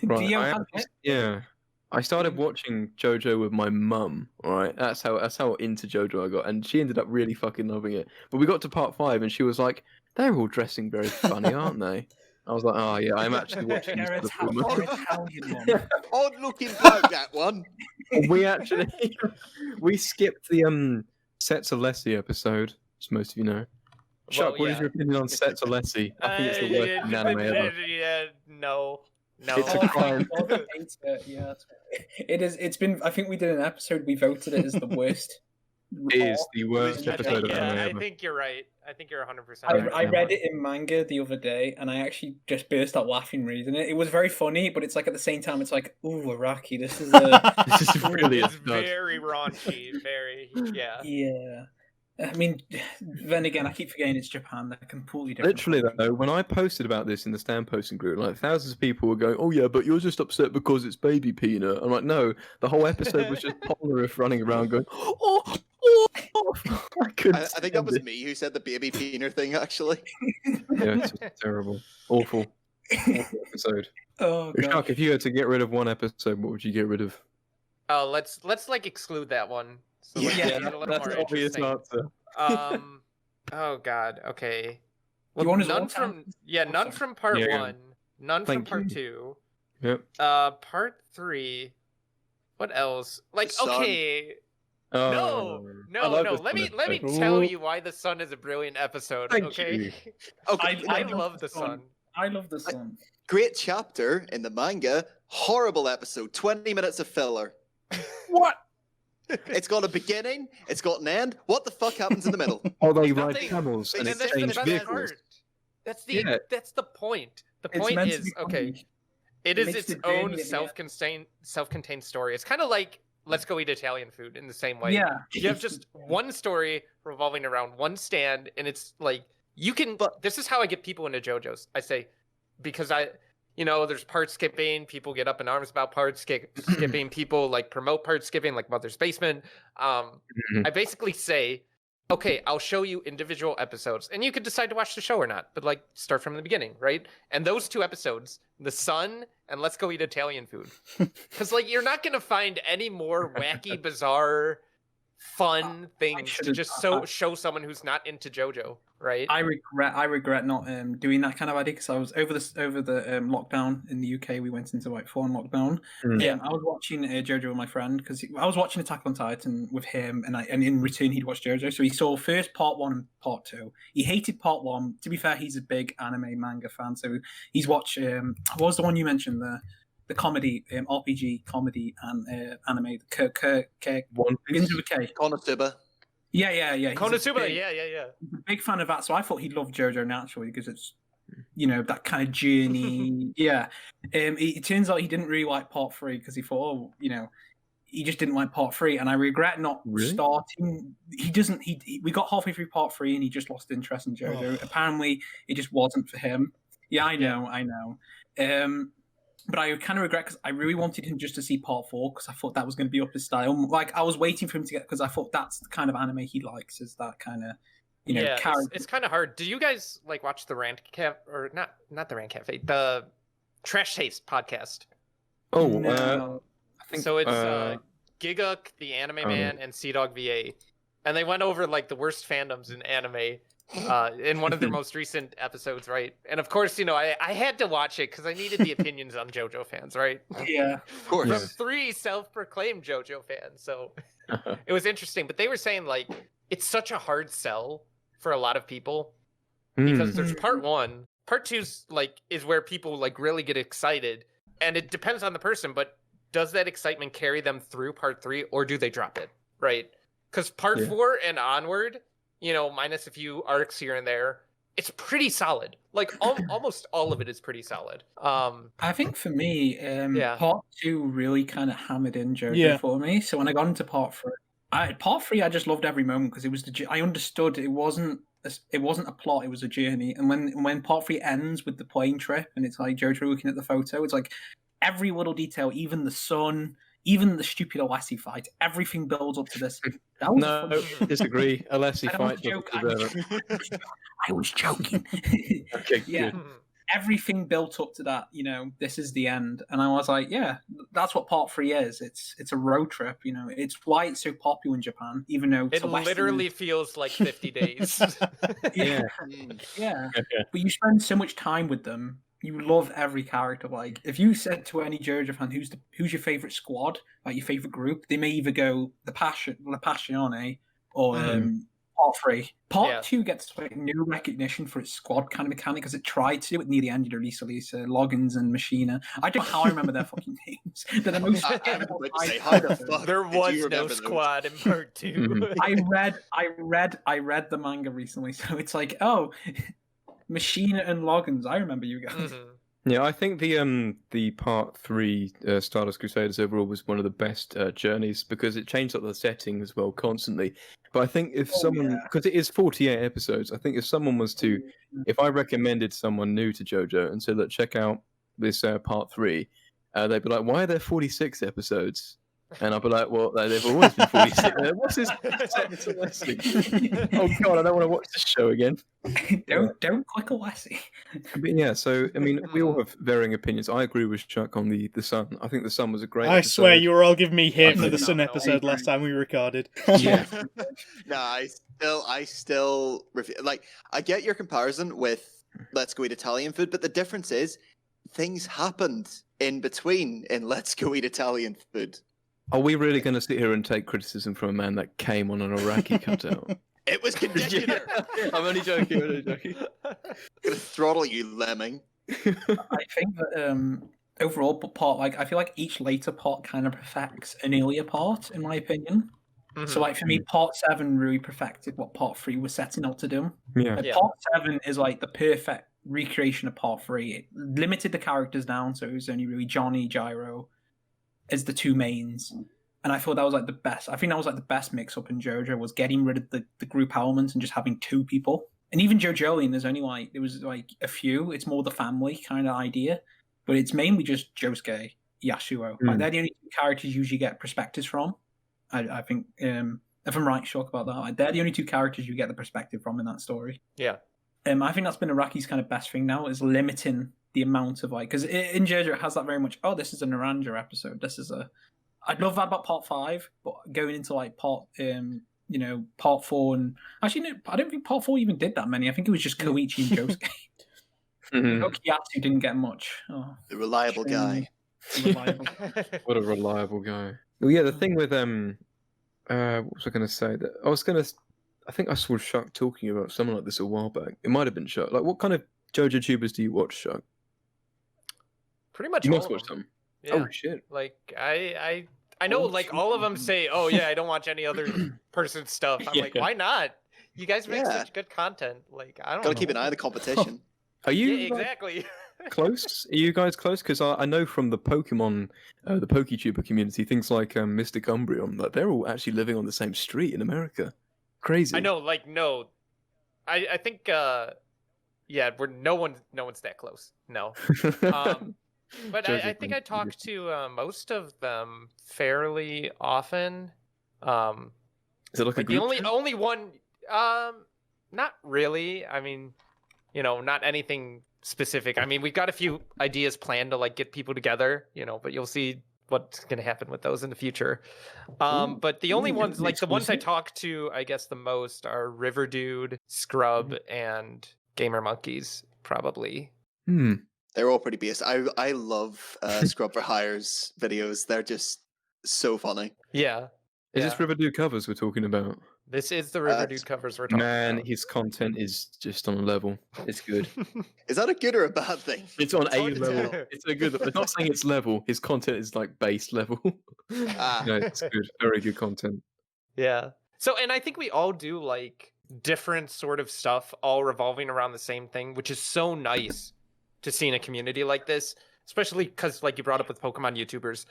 Right, Dio has it. Yeah. I started watching JoJo with my mum, alright? That's how into JoJo I got, and she ended up really fucking loving it. But we got to part 5 and she was like, they're all dressing very funny, aren't they? I was like, oh yeah, I'm actually watching this They're for the woman. Italian one. Odd looking bloke, that one. We actually we skipped the Sets Alessi episode, as most of you know. Chuck, what is your opinion on Sets Alessi? I think it's the worst anime ever. Yeah, no. It's a crime. Yeah, it is. It's been. I think we did an episode. We voted it as the worst. It is the worst episode of anime I ever. think you're right. I think you're 100% I right. read it in manga the other day, and I actually just burst out laughing reading it. It was very funny, but it's like at the same time, it's like, ooh, Araki, this is a This is really a It's stud. very raunchy. Very, yeah. yeah. I mean, then again, I keep forgetting it's Japan. They're completely different. Literally though, when I posted about this in the Stan posting group, like thousands of people were going, "Oh yeah, but you're just upset because it's Baby Peanut." I'm like, no, the whole episode was just Polnareff running around going, "Oh, oh, oh." I couldn't. I think that was stand me who said the baby peener thing, actually. it. Yeah, it's just terrible, awful episode. Oh god. Chuck, if you had to get rid of one episode, what would you get rid of? Oh, let's like exclude that one. So let's Yeah, make it a little that's more an obvious interesting. answer. Oh god. Okay. You want his none all from time? none sorry. from part Yeah. 1, none Thank from part you. 2. Yep. Part 3. What else? Like The Sun. okay. Oh, I No. love No. this Let me episode. tell you why the Sun is a brilliant episode. Thank okay. you. Okay, I love love the the Sun. I love the sun. great chapter in the manga. Horrible episode. 20 minutes of filler. What? It's got a beginning. It's got an end. What the fuck happens in the middle? Oh, they ride Nothing. camels and And And that's exchange the best vehicles. part. That's Yeah. that's the point. The It's point meant to is be okay. funny. It It is makes its the journey own at the end. self-contained story. It's kind of like Let's Go Eat Italian Food in the same way. Yeah. You have just one story revolving around one stand, and it's like you can. This is how I get people into JoJo's. I say because there's part skipping. People get up in arms about part skipping. People like promote part skipping, like Mother's Basement. Mhm. I basically say, okay, I'll show you individual episodes, and you could decide to watch the show or not. But like, start from the beginning, right? And those 2 episodes, The Sun and Let's Go Eat Italian Food, because like you're not gonna find any more wacky, bizarre, fun things to should've- just show someone who's not into JoJo, right? I regret not doing that kind of idea because I was over the lockdown in the UK. We went into like full on lockdown. Mm. I was watching JoJo with my friend because I was watching Attack on Titan with him, and in return he'd watched JoJo. So he saw first part 1 and part 2. He hated part 1. To be fair, he's a big anime manga fan, so he's watched. What was the one you mentioned? The comedy, RPG comedy and anime. One Begins Piece. with a K. Konosuba. Yeah. He's a Konosuba, big- yeah. a big fan of that, so I thought he'd love JoJo naturally because it's that kind of journey. Yeah. It turns out he didn't really like part 3 because he thought, he just didn't like part 3, and I regret not Really? starting. He doesn't. We got halfway through part 3 and he just lost interest in JoJo. Oh. Apparently, it just wasn't for him. Yeah, I know. But I kind of regret because I really wanted him just to see part 4 because I thought that was going to be up his style. Like I was waiting for him to get because I thought that's the kind of anime he likes. Is that kind of Yeah, character. it's kind of hard. Do you guys like watch the Rant Cafe or not the Rant Cafe, the Trash Taste podcast? Oh, No. I think So it's Gigguk, the Anime Man, and Sea Dog VA, and they went over like the worst fandoms in anime. in one of their most recent episodes, right? And of course, I had to watch it because I needed the opinions on JoJo fans, right? Yeah. Of course. From 3 self-proclaimed JoJo fans, so it was interesting. But they were saying like it's such a hard sell for a lot of people because there's part 1, part 2's like is where people like really get excited, and it depends on the person. But does that excitement carry them through part 3, or do they drop it? Right? Because part 4 and onward, minus a few arcs here and there, it's pretty solid. Like almost all of it is pretty solid. I think for me, part 2 really kind of hammered in JoJo for me. So when I got into part 3, I just loved every moment because it was I understood it wasn't a plot, it was a journey. And when part 3 ends with the plane trip and it's like Jojo looking at the photo, it's like every little detail, even the sun, even the stupid Alessi fight, everything builds up to this. That was no, disagree. Alessi fight. I was joking. Okay, yeah. good. Everything built up to that, this is the end. And I was like, yeah, that's what part 3 is. It's a road trip, It's why it's so popular in Japan, even though it literally feels like 50 days. yeah. But you spend so much time with them. You love every character. Like, if you said to any JoJo fan, who's your favorite squad, like your favorite group, they may either go the Passione or part 3. Part 2 gets like no recognition for its squad kind of mechanic because it tried to do it near the end of the release. Loggins and Machina. I don't know how I remember their fucking names. They're the most there was no squad in part 2. I read the manga recently, so it's like, oh, Machina and Loggins. I remember you guys. Yeah, I think the part 3 Stardust Crusaders overall was one of the best journeys because it changed up the setting as well constantly. But I think if because it is 48 episodes, I think if someone was to, if I recommended someone new to JoJo and said, look, check out this part 3, they'd be like, why are there 46 episodes? And I'll be like, well, they've always been 46. What's this? Oh god, I don't want to watch this show again. Don't click Alessi. But yeah, so I mean, we all have varying opinions. I agree with Chuck on the Sun. I think the Sun was a great. I swear you were all giving me hate for the Sun episode last time we recorded. Yeah. No, I still like. I get your comparison with Let's Go Eat Italian Food, but the difference is things happened in between in Let's Go Eat Italian Food. Are we really going to sit here and take criticism from a man that came on an Araki cutout? It was conditioner. I'm only joking. I'm gonna throttle you, lemming. I think that overall part, like, I feel like each later part kind of perfects an earlier part, in my opinion. So, like, for me, part 7 really perfected what part 3 was setting out to do. Yeah. Like, part 7 is like the perfect recreation of part 3. It limited the characters down, so it was only really Johnny, Gyro as the 2 mains. And I thought that was like the best. I think that was like the best mix-up in JoJo, was getting rid of the group element and just having 2 people. And even JoJolian, there was like a few. It's more the family kind of idea, but it's mainly just Josuke, Yasuo. Like, they're the only 2 characters you usually get perspectives from. I think, if I'm right, Shuck, about that, like, they're the only 2 characters you get the perspective from in that story. Yeah. I think that's been Araki's kind of best thing now, is limiting the amount of, like, because in JoJo it has that very much, oh, this is a Naranja episode. This is I'd love that about part 5, but going into like part 4, and actually, no, I don't think part 4 even did that many. I think it was just Koichi and Josuke. Okiyatsu didn't get much. Oh, the reliable guy. Reliable. What a reliable guy. Well, yeah, the thing with what was I going to say? I think I saw Shuck talking about someone like this a while back. It might have been Shuck. Like, what kind of JoJo tubers do you watch, Shuck? Pretty much You all must of watch them. some. Yeah. Oh shit! Like I know, like all of them say, "Oh yeah, I don't watch any other person's stuff." I'm like, why not? You guys make such good content. Like, I don't. Gotta keep an eye on the competition. Are you exactly close? Are you guys close? Because I know from the Pokemon, the PokeTuber community, things like Mystic Umbreon, like they're all actually living on the same street in America. Crazy. I know. Like, no, I think we're no one's that close. No. But I think I talk to most of them fairly often. Is it like a the group only one? Not really. I mean, not anything specific. I mean, we've got a few ideas planned to like get people together. But you'll see what's going to happen with those in the future. Ooh, But the only ooh, ones, like the ones I exclusive? talk to, I guess the most are River Dude, Scrub, and Gamer Monkeys, probably. Hmm. They're all pretty basic. I love Scrub for Hire's videos. They're just so funny. Yeah. Is this Yeah. Riverdale covers we're talking about? This is the River Dude covers we're talking Man, about. his content is just on a level. It's good. Is that a good or a bad thing? It's on It's a hard to level. tell. It's a good. I'm not saying it's level. His content is like base level. Ah. No, it's good. Very good content. Yeah. So, and I think we all do like different sort of stuff, all revolving around the same thing, which is so nice to see in a community like this, especially because, like you brought up with Pokemon YouTubers,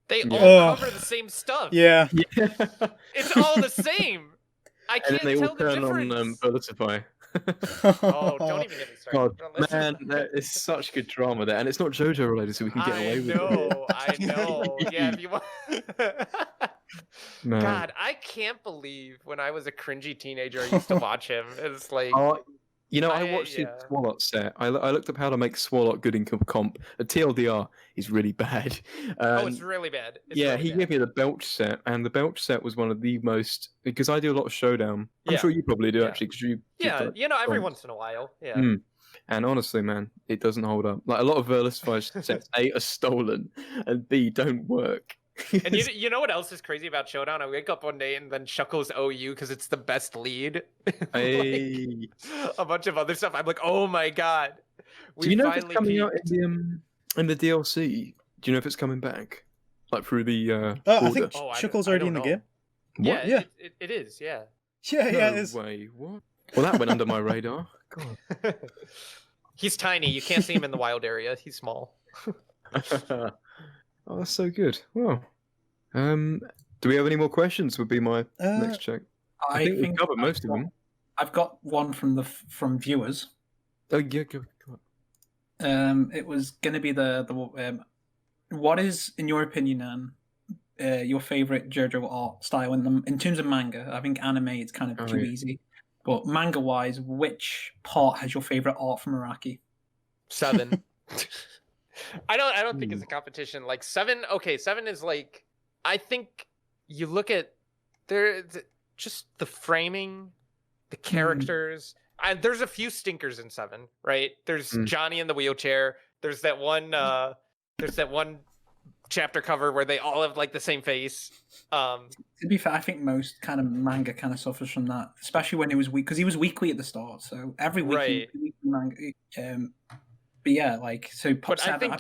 they all Yeah. cover the same stuff. Yeah. Yeah. It's all the same. I And can't then they all tell the turn on difference. Versify. Oh, don't even get me started. God, man, that is such good drama there, and it's not JoJo related, so we can get away with it. I know. Yeah, if you want. Man. God, I can't believe when I was a cringy teenager, I used to watch him. It's like, Oh, you know, I I- watched his yeah. Swalot set. I looked up how to make Swalot good in comp. TLDR is really bad. oh, it's really bad. It's Yeah, really he bad. gave me the Belch set, and the Belch set was one of the most, because I do a lot of Showdown. I'm Yeah. sure you probably do Yeah. actually, because you Yeah, like, you know, every comps. once in a while. Yeah. Mm. And honestly, man, it doesn't hold up. Like a lot of Verlisify sets, A, are stolen, and B, don't work. And you know what else is crazy about Showdown? I wake up one day and then Shuck goes OU because it's the best lead. Like, Hey. a bunch of other stuff. I'm like, oh my god. Do you know if it's finally coming out peaked. in the DLC? Do you know if it's coming back? Like through the I border? think Oh, I Shuckle's don't already in the know. game. Yeah, Yeah. it is. Yeah. Yeah, yeah, it No is. way. What? Well, that went under my radar. God. He's tiny. You can't see him in the wild area. He's small. Oh, that's so good. Well, do we have any more questions? Would be my next check. I think we covered most of them. I've got one from viewers. Oh yeah, go on. It was going to be what is, in your opinion, your favorite JoJo art style in terms of manga? I think anime it's kind of Oh, too yeah. easy, but manga wise, which part has your favorite art from Araki? 7. I don't think it's a competition. Like 7. Okay, 7 is like, I think you look at just the framing, the characters. There's a few stinkers in 7, right? There's Johnny in the wheelchair. There's that one. There's that one chapter cover where they all have like the same face. To be fair, I think most kind of manga kind of suffers from that, especially when it was weak, because he was weekly at the start. So every week, Right. manga. But yeah, like so. But I think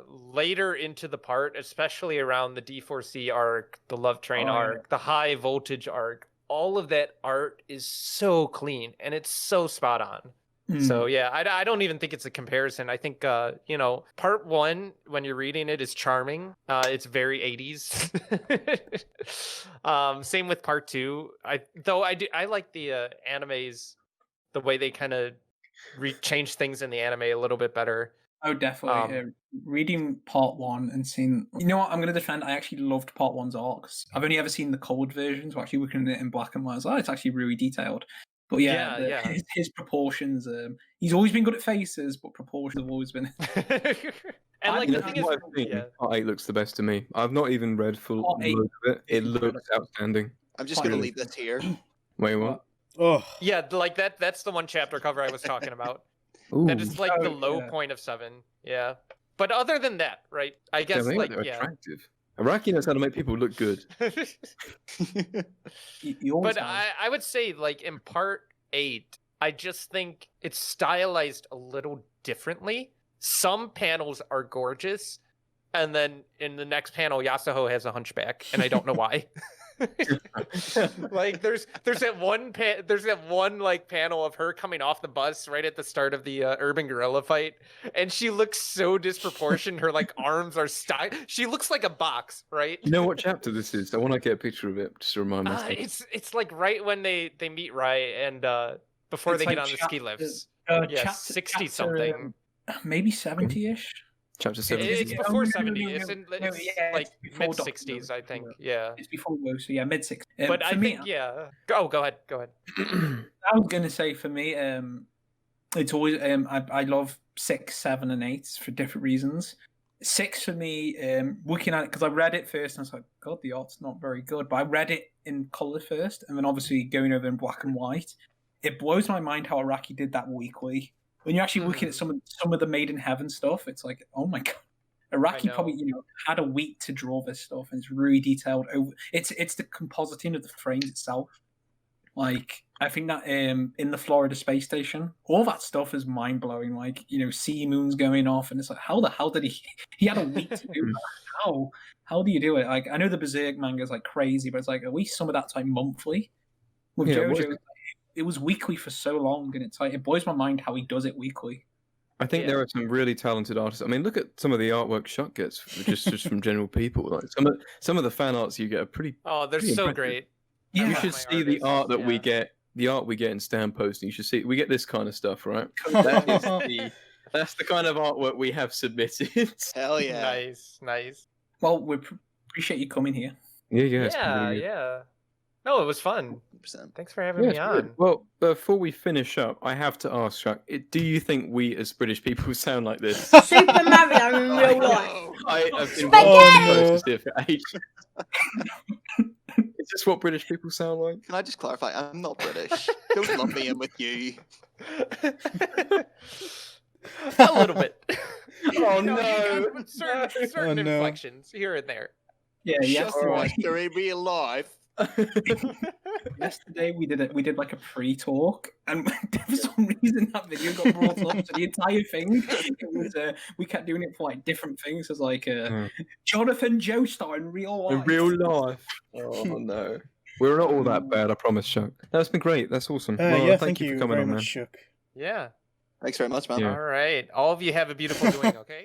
later into the part, especially around the D4C arc, the Love Train arc, the High Voltage arc, all of that art is so clean and it's so spot on. So yeah, I don't even think it's a comparison. I think part 1 when you're reading it is charming. It's very 80s. Same with part 2. I like the animes, the way they kind of change things in the anime a little bit better. Oh, definitely. Reading part 1 and seeing, you know what, I'm going to defend. I actually loved part 1's art. 'Cause I've only ever seen the colored versions. We're actually looking at it in black and white. I was like, it's actually really detailed. But yeah, his proportions. He's always been good at faces, but proportions have always been. And like the thing is, Part 8 looks the best to me. I've not even read full Part 8 of it. It looks outstanding. I'm just going to leave this here. Wait, what? Oh, yeah, like that's the one chapter cover I was talking about. Ooh. That is like the low yeah. point of 7. Yeah. But other than that, right? I guess Damn, like they're yeah. attractive. Araki knows how to make people look good. He always But has. I would say like in part 8, I just think it's stylized a little differently. Some panels are gorgeous, and then in the next panel, Yasuho has a hunchback, and I don't know why. Like there's that one like panel of her coming off the bus right at the start of the urban gorilla fight, and she looks so disproportionate. Her like arms are she looks like a box, right? You know what chapter this is? I want to get a picture of it just to remind myself. It's like right when they meet Rai and before It's they get like on the ski lifts. chapter- 60 chapter, something. Maybe 70-ish. Chapter 7. It's No, before no, 70. no, It's no, in no, it's yeah, like it's before mid Doctor 60s, Who. I think. Yeah. It's before those, so yeah, mid 60s. But I for me, think yeah. Go ahead. I was gonna say for me, it's always I love 6, 7, and 8 for different reasons. 6 for me. Looking at it because I read it first and I was like, God, the art's not very good. But I read it in color first, and then obviously going over in black and white. It blows my mind how Araki did that weekly. When you're actually looking at some of the Made in Heaven stuff, it's like, oh my god, Araki probably had a week to draw this stuff, and it's really detailed. It's the compositing of the frames itself. Like I think that in the Florida space station, all that stuff is mind blowing. Like sea moons going off, and it's like, how the hell did he had a week to do that? How do you do it? Like I know the Berserk manga is like crazy, but it's like at least some of that's like monthly. With JoJo, it was weekly for so long, and it's like it blows my mind how he does it weekly. I think there are some really talented artists. I mean, look at some of the artwork Shuck gets just from general people. Like some of the fan arts you get are pretty. Oh, they're pretty so impressive. great. You should see the art that we get. The art we get in stand posting. You should see. We get this kind of stuff, right? That's the kind of artwork we have submitted. Hell yeah. Nice. Well, we appreciate you coming here. Yeah. No, it was fun. 100%. Thanks for having me Good. on. Well, before we finish up, I have to ask, Shuck, do you think we as British people sound like this? Super Mario in real life. I have been Spaghetti! to see it for ages. Is this what British people sound like? Can I just clarify? I'm not British. Don't lump me in with you. A little bit. Oh No, no! you got certain inflections here and there. Yeah, Shuckmeister in real life. Yesterday we did like a pre-talk, and for some reason that video got brought up. So the entire thing, it was we kept doing it for like different things. As like Jonathan Joestar in real life. In real life. Oh no, we're not all that bad. I promise, Shuck. That's been great. That's awesome. Yeah, thank you for coming very on, man. much, Shuck. Yeah. Thanks very much, man. Yeah. All right. All of you have a beautiful doing, okay?